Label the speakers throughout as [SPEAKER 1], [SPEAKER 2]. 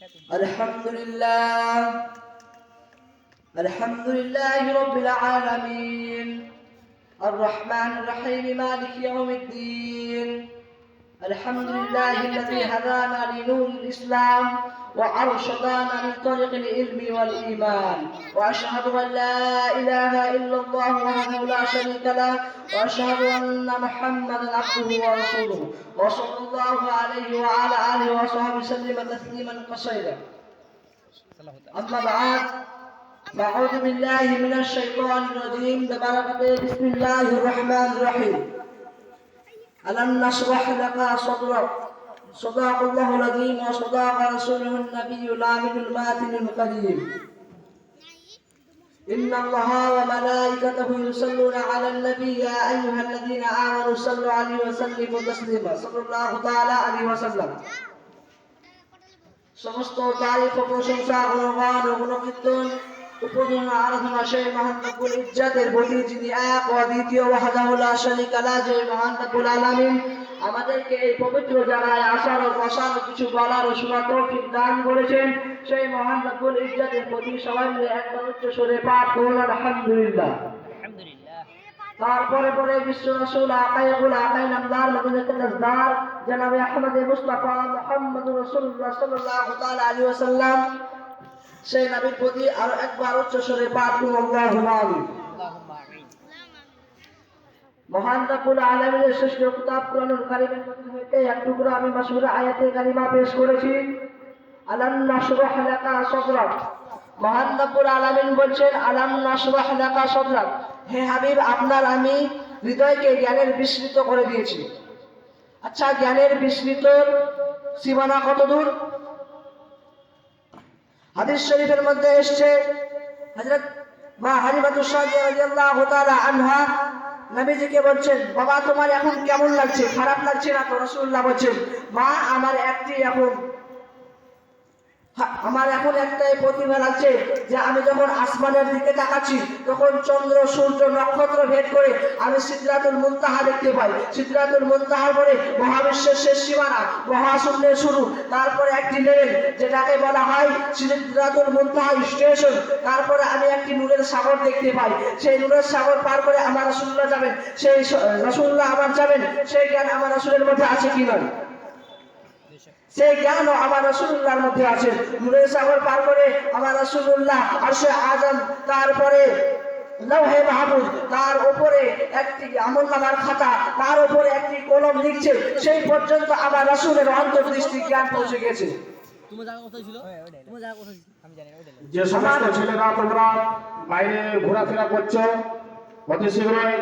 [SPEAKER 1] الحمد لله الحمد لله رب العالمين الرحمن الرحيم مالك يوم الدين. الحمد لله الذي هدانا لنور الإسلام وأرشدنا لطريق العلم والإيمان، وأشهد أن لا إله إلا الله وحده لا شريك له، وأشهد أن محمدا عبده ورسوله، وصلى الله عليه وعلى آله وصحبه وسلم تسليما قصيرا. أما بعد، فأعوذ بالله من الشيطان الرجيم بسم الله الرحمن الرحيم. ألم نشرح لك صدرك. صدق الله العظيم وصدق رسوله النبي الأمين الماتن الكريم. إن الله وملائكته يصلون على النبي يا أيها الذين آمنوا صلوا عليه وسلموا تسليما. صلى الله تعالى عليه وسلم. সমস্ত তারিফ ও প্রশংসা গুণগান ও গুণকীর্তন উপজন্য আরাধনা সেই মহান রব্বুল ইজ্জতের প্রতি, যিনি এক ও দ্বিতীয় ওয়াহদাহু লা শারীকা লাহু, যে মহান রব্বুল আলামিন আমাদেরকে এই পবিত্র জায়গায় আসার ও বসার ও কিছু বলার ও শোনার তৌফিক দান করেছেন। সেই মহান রব্বুল ইজ্জতের প্রতি সবাই মিলে একবার উচ্চ স্বরে পাঠ করুন আলহামদুলিল্লাহ। তারপরে পরে বিশ্ব রাসূল আকাইকুল আকাই নামদার মদিনাতুল নাজদার জনাবে আহমদ মুস্তাফা মুহাম্মদুর রাসূলুল্লাহ সাল্লাল্লাহু তাআলা আলাইহি ওয়াসাল্লাম সেই নবীর প্রতি আরো একবার উচ্চ স্বরে পাঠ করুন আল্লাহুম্মা আমিন। মহান রব্বুল আলামিনের শ্রেষ্ঠ কিতাব কুরআনুল কারীমের মধ্যে হইতে এক টুকরা আমি মাশহুর আয়াতে কারিমা পেশ করেছি। আলাম নাশরাহ লাকা সাদরাক। মহান রব্বুল আলামিন বলছেন, আলাম নাশরাহ লাকা সাদরাক, হে হাবিব, আপনার আমি হৃদয়কে জ্ঞানের বিস্তৃত করে দিয়েছি। আচ্ছা, জ্ঞানের বিস্তৃতর সীমানা কত দূর? হাদিস শরীফের মধ্যে এসেছে, হযরত মা হালিমাতুস সাদিয়া রাদিয়াল্লাহু তাআলা আনহা নবীজিকে বলছেন, বাবা তোমার এখন কেমন লাগছে, খারাপ লাগছে না তো? রাসূলুল্লাহ বলছেন, মা আমার এখন একটাই প্রতিভা লাগছে যে আমি যখন আসমানের দিকে তাকাচ্ছি তখন চন্দ্র সূর্য নক্ষত্র ভেদ করে আমি সিদরাতুল মুনতাহা দেখতে পাই। সিদরাতুল মুনতাহার পরে মহাবিশ্বের শেষ সীমানা, মহাশূন্যের শুরু, তারপরে একটি লেভেল যেটাকে বলা হয় সিদরাতুল মুনতাহা স্টেশন। তারপরে আমি একটি নূরের সাগর দেখতে পাই। সেই নূরের সাগর পার করে আমার রাসূলুল্লাহ যাবেন, সেই রাসূলুল্লাহ আমার যাবেন। সেই জ্ঞান আমার রাসূলের মধ্যে আছে কি নয়? সেই জ্ঞান আমার রাসূলুল্লাহর মধ্যে আছে। নূরের সাগর পার করে আমার রাসূলুল্লাহ আরশে আযম, তারপরে লৌহে মাহফুজ, তার উপরে একটি আমলনামার খাতা, তার উপরে একটি কলম লিখছে, সেই পর্যন্ত আমার রাসূলের অন্তর্দৃষ্টি জ্ঞান পৌঁছে গেছে।
[SPEAKER 2] যে সমস্ত ছেলেরা তোমরা বাইরে ঘোরাফেরা করছো, অতি শীঘ্রই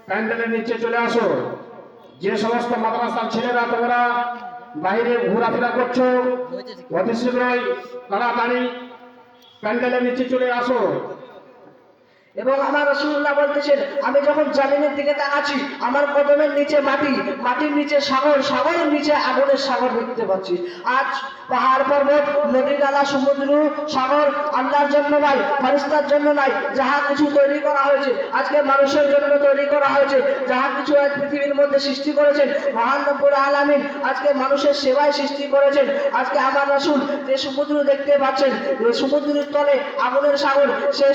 [SPEAKER 2] প্যান্ডেলের নিচে চলে আসো। যে সমস্ত মাদ্রাসার ছেলেরা তোমরা বাইরে ঘোরাফেরা করছো, অতি শীঘ্রই তাড়াতাড়ি প্যান্ডেলের নিচে চলে আসো।
[SPEAKER 1] এবং আমার রাসূলুল্লাহ বলতেছেন, আমি যখন জামিনের দিকে তাকাচ্ছি আমার কদমের নিচে মাটি, মাটির নিচে সাগর, সাগরের নিচে আগুনের সাগর দেখতে পাচ্ছি। আজ পাহাড় পর্বত, নদী নালা, সমুদ্র, সাগর আল্লাহর জন্য নয়, ফেরেশতার জন্য নয়, যাহা কিছু তৈরি করা হয়েছে আজকে মানুষের জন্য তৈরি করা হয়েছে। যাহা কিছু আজ পৃথিবীর মধ্যে সৃষ্টি করেছেন মহান রব্বুল আলামিন আজকে মানুষের সেবায় সৃষ্টি করেছেন। আজকে আমার রাসূল যে সমুদ্র দেখতে পাচ্ছেন, যে সমুদ্রের তলে আগুনের সাগর, সেই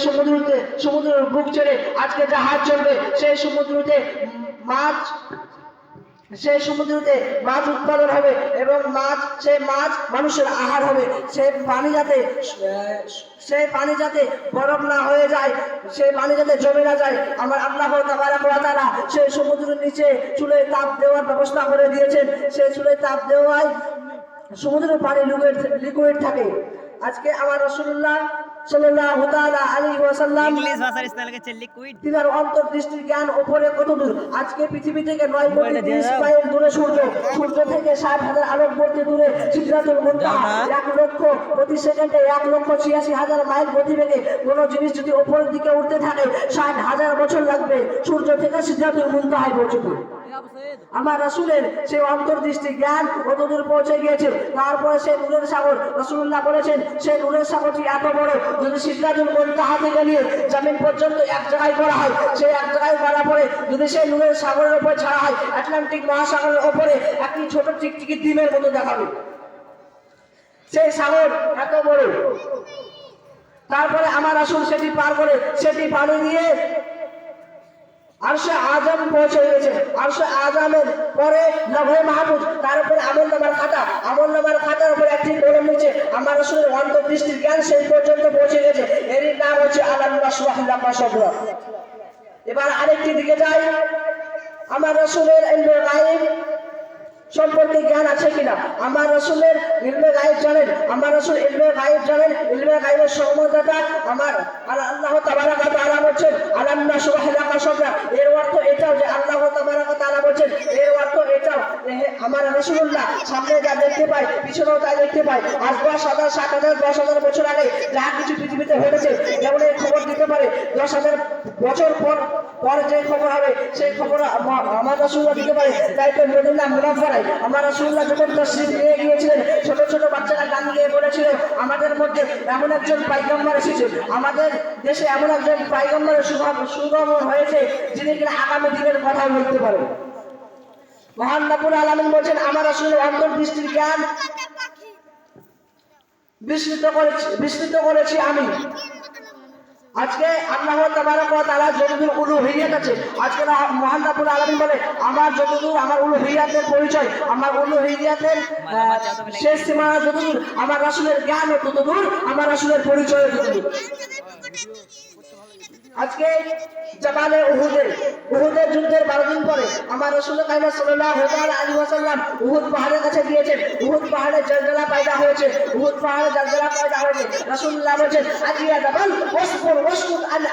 [SPEAKER 1] সমুদ্রের বুক ছেড়ে আজকে জাহাজ চলবে। সেই সমুদ্রতে মাছ উৎপাদন হবে এবং সেই মাছ মানুষের আহার হবে। সেই পানি যাতে বরফ না হয়ে যায়, সেই পানি যাতে জমে না যায়, আমার আল্লাহ তাবারক ওয়া তাআলা সেই সমুদ্রের নিচে চুলে তাপ দেওয়ার ব্যবস্থা করে দিয়েছেন। সেই চুলে তাপ দেওয়ায় সমুদ্রের পানি লিকুইড থাকে। আজকে আমার রাসূলুল্লাহ সাল্লাল্লাহু তাআলা আলাইহি ওয়াসাল্লাম ইংলিশ ভাষার ইস্তেমাল করছে লিকুইড। তিনার অন্তর্দৃষ্টি জ্ঞান উপরে কত দূর? আজকে পৃথিবী থেকে 9 কোটি 30 মাইল দূরে সূর্য, সূর্য থেকে 60,000 আলোকবর্ষ দূরে সিদরাতুল মুনতাহা। 1 লক্ষ প্রতি সেকেন্ডে 1,86,000 মাইল গতিবেগে কোন জিনিস যদি উপরের দিকে উঠতে থাকে 60,000 বছর লাগবে সূর্য থেকে সিদরাতুল মুনতাহায় পৌঁছতে। আমার রাসূলের সেই অন্তর্দৃষ্টি জ্ঞান কতদূর পৌঁছে গিয়েছে। তারপরে সেই নূরের সাগর, রাসূলুল্লাহ বলেছেন সেই নূরের সাগরটি এত বড়, যদি সিদরাতুল মুনতাহা থেকে নিয়ে জমিন পর্যন্ত এক জায়গায় করা হয়, সেই এক জায়গায় করা পরে যদি সেই নূরের সাগরের উপর ছাড়া হয়, আটলান্টিক মহাসাগরের উপরে একটি ছোট টিকটিকি দ্বীপের মতো দেখাবে। সেই সাগর এত বড়। তারপরে আমার রাসূল সেটি পার করে সেটি পানি দিয়ে আরশে আজম পৌঁছে গেছে। আরশে আজমের পরে লৌহে মাহফুজ, তার উপরে আমলনামার খাতা, আমলনামার খাতার উপরে একটি কলম নিচে আমার রাসূলের অন্তর্দৃষ্টির জ্ঞান সেই পর্যন্ত পৌঁছে গেছে। এরই নাম হচ্ছে আলাম নাশরাহ লাকা সাদরাক। এবার আরেকটি দিকে যাই, আমার রাসূলের ইলমে গায়ব সম্পর্কে জ্ঞান আছে কিনা? আমার রাসূলের ইলমে গায়ব জানেন, আমার রাসূল ইলমে গায়ব জানেন। ইলমে গায়বের সংবাদদাতা আমার আল্লাহ তাবারক ওয়া তাআলা বলেন আলাম নাশরাহ লাকা সাদরাক। এর অর্থ এটাও যে আল্লাহ তাবারক ওয়া তাআলা বলেন, এর অর্থ এটাও যে আমার রাসূলুল্লাহ সামনে যা দেখতে পায় পিছনেও তাই দেখতে পায়। আজ 10,000 7,000 10,000 বছর আগে যা কিছু পৃথিবীতে ঘটেছে, যেমন এই খবর দিতে পারে 10,000 বছর পর যে খবর হবে সেই খবর আমার রাসূলুল্লাহ দিতে পারে। তাই তো মদিনা মুনাফফারায় আমার রাসূলুল্লাহ যখন তাশরীফ নিয়ে গিয়েছিলেন, ছোট ছোট বাচ্চারা গান গেয়ে বলেছিল আমাদের মধ্যে এমন একজন পয়গম্বর এসেছে, আমাদের দেশে এমন একজন পয়গম্বরের সুগমন হয়েছে যিনি কিনা আগামী দিনের কথা বলতে পারেন। মহান রব্বুল আলামিন বলেন আমার রাসূলের অন্তর্দৃষ্টির জ্ঞান বিস্তৃত করেছি আমি। আজকে আল্লাহ তাবারক ওয়া তাআলা যতদূর উলুহিয়াত আছে, আজকে মহান রব্বুল আলামিন বলে আমার যতদূর আমার উলুহিয়াতের পরিচয়, আমার উলুহিয়াতের শেষ সীমানা যতদূর, আমার রাসূলের জ্ঞান ততদূর, আমার রাসূলের পরিচয় ততদূর। আজকে জাবালে উহুদের যুদ্ধের 12 দিন পরে আমার রাসূল কারীম সাল্লাল্লাহু আলাইহি ওয়াসাল্লাম উহুদ পাহাড়ের কাছে গিয়েছেন। উহুদ পাহাড়ে জলজলা পয়দা হয়েছে, উহুদ পাহাড়ে জলজলা পয়দা হয়েছে। রাসূলুল্লাহ বলেন আজিয়া জাবাল ওয়াসকুর আন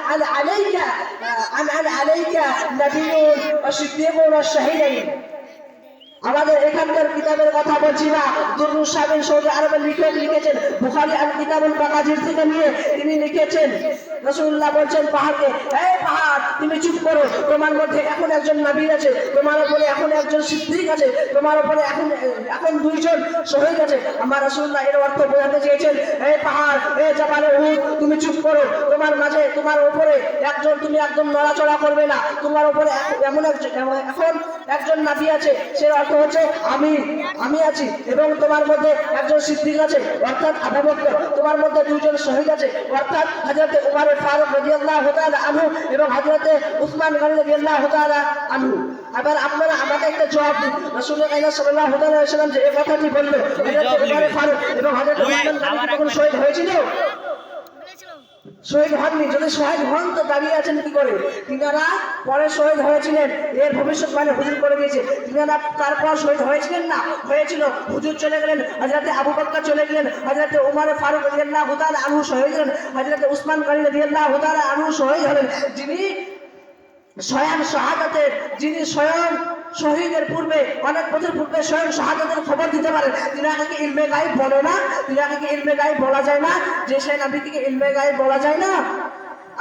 [SPEAKER 1] আলাইকা নবিয়্যুন ওয়া সিদ্দীকুন ওয়া শাহীদাইন। আমাদের এখানকার কিতাবের কথা বলছি না, দুররুস সাবিন সৌদি আরবের লিখক লিখেছেন, বুখারী আল কিতাবুল মাগাজির থেকে নিয়ে তিনি লিখেছেন রাসূলুল্লাহ বলেন পাহাড়কে, এই পাহাড় তুমি চুপ করো, তোমার মধ্যে এখন একজন নবী আছে, তোমার উপরে এখন একজন সিদ্দিক আছে, তোমার উপরে এখন দুইজন শহীদ আছে। আমার রাসূলুল্লাহ এর অর্থ বোঝাতে চেয়েছেন, এই পাহাড়, এই জাবালে উহুদ তুমি চুপ করো, তোমার মাঝে তোমার উপরে একজন, তুমি একদম নড়াচড়া করবে না, তোমার উপরে এমন এখন একজন নবী আছে, সে অর্থ হচ্ছে আমি আছি, এবং তোমার মধ্যে একজন সিদ্দিক আছে অর্থাৎ আবু বকর, তোমার মধ্যে দুইজন শহীদ আছে অর্থাৎ হযরত উমর ফারুক রাদিয়াল্লাহু তাআলা আনহু এবং হযরত উসমান গনি রাদিয়াল্লাহু তাআলা আনহু। আবার আপনারা আমাকে একটা জবাব দিন, রাসূল কারীম সাল্লাল্লাহু আলাইহি ওয়াসাল্লাম যে এই কথাটি বলল হযরত উমর ফারুক এবং হযরত উসমান গনি তখন শহীদ হয়েছিল? শহীদ হননি। যদি শহীদ হন তো দাঁড়িয়ে আছেন কি করে? তিনারা পরে শহীদ হয়েছিলেন, এর ভবিষ্যৎবাণী হুজুর করে দিয়েছে। তিনারা তারপর শহীদ হয়েছিলেন না? হয়েছিল। হুজুর চলে গেলেন, হযরত আবু বকর চলে গেলেন, হযরত উমর ফারুক রাদিয়াল্লাহু তাআলা আনহু শহীদ হলেন, হযরত উসমান গনি রাদিয়াল্লাহু তাআলা আনহু শহীদ হলেন। যিনি স্বয়ং শাহাদাতের, যিনি স্বয়ং শহীদের পূর্বে অনেক বছর পূর্বে স্বয়ং শাহাদাতের খবর দিতে পারেন, তিনাকে কি ইলমে গায়ব বলে না? তিনাকে কি ইলমে গায়ব বলা যায় না? যে সেই নবীকে কি ইলমে গায়ব বলা যায় না?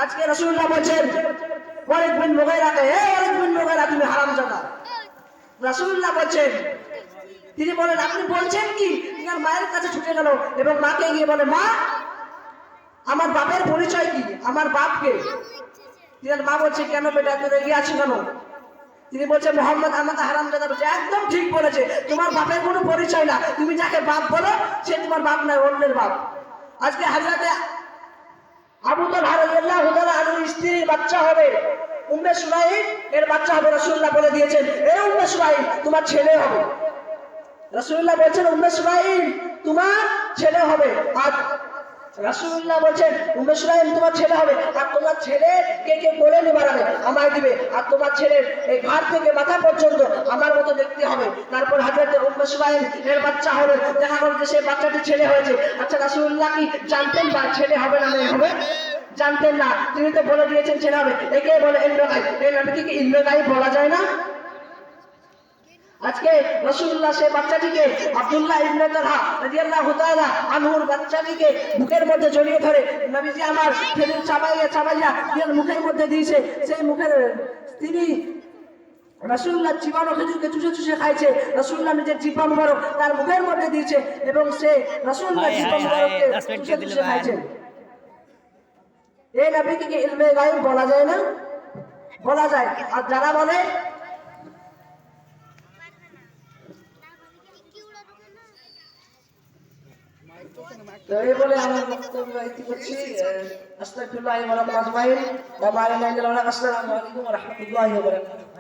[SPEAKER 1] আজকে রাসূলুল্লাহ বলেন ওয়ালিদ বিন মুগীরাকে, হে ওয়ালিদ বিন মুগীরা তুমি হারামজাদা। রাসূলুল্লাহ বলেন, তিনি বলেন আপনি বলছেন কি? তিনার মায়ের কাছে ছুটে গেল এবং মাকে গিয়ে বলে মা আমার বাপের পরিচয় কি, আমার বাপকে? তিনার মা বলছে কেন বেটা তুই রেগে আছিস কেন? তিনি বলছে মোহাম্মদ আমাকে হারামজাদা বলছে। একদম ঠিক বলেছে, তোমার বাপের কোনো পরিচয় না, তুমি যাকে বাপ বলো সে তোমার বাপ নয়, অন্যের বাপ। আজকে হযরত আবু তালহা রাদিয়াল্লাহু তাআলা আনহুর স্ত্রীর বাচ্চা হবে উম্মে সুলাইম, এর বাচ্চা হবে। রাসূলুল্লাহ বলে দিয়েছেন এই উম্মে সুলাইম তোমার ছেলে হবে। রাসূলুল্লাহ বলেছেন উম্মে সুলাইম তোমার ছেলে হবে। আর রাসূলুল্লাহ বলেন উম্মে সুলাইম তোমার ছেলে হবে, আর তোমার ছেলে কে কোলে নিয়ে বাড়াবে আমায় দিবে, আর তোমার ছেলের এই ঘাড় থেকে মাথা পর্যন্ত আমার মতো দেখতে হবে। তারপর হযরত উম্মে সুলাইম এর বাচ্চা হবে, দেখা গেল যে সেই বাচ্চাটি ছেলে হয়েছে। আচ্ছা রাসূলুল্লাহ কি জানতেন না ছেলে হবে না মেয়ে হবে? জানতেন না, তিনি তো বলে দিয়েছেন ছেলে হবে। একে বলে ইলমে গায়ব। এই নবীকে কি ইলমে গায়ব বলা যায় না? আজকে রাসূলুল্লাহ সেই বাচ্চাটিকে আব্দুল্লাহ ইবনে তালহা রাদিয়াল্লাহু তাআলা আনহুর বাচ্চাটিকে বুকের মধ্যে জড়িয়ে ধরে নবীজি আমার খেজুর চাবাইয়া তিনি মুখের মধ্যে দিয়েছে। সেই মুখের তিনি রাসূলুল্লাহ জীবাণু খেজুরকে চুষে চুষে খাইছে, রাসূলুল্লাহ নিজের জিহ্বা মুবারক তার মুখের মধ্যে দিয়েছে এবং সে রাসূলুল্লাহ জিহ্বা মুবারককে চুষে চুষে খাইছে। এই নবীকে কি ইলমে গায়ব বলা যায় না? বলা যায়। আর যারা বলে তো এই বলে আমার বক্তব্য ইতি করছি। আস্তাগফিরুল্লাহ ওয়া লাকুম আজমাইন। ওয়া মা আলাইনা ইল্লা আল বালাগ। আসসালামু আলাইকুম ওয়া রাহমাতুল্লাহি ওয়া বারাকাতুহু।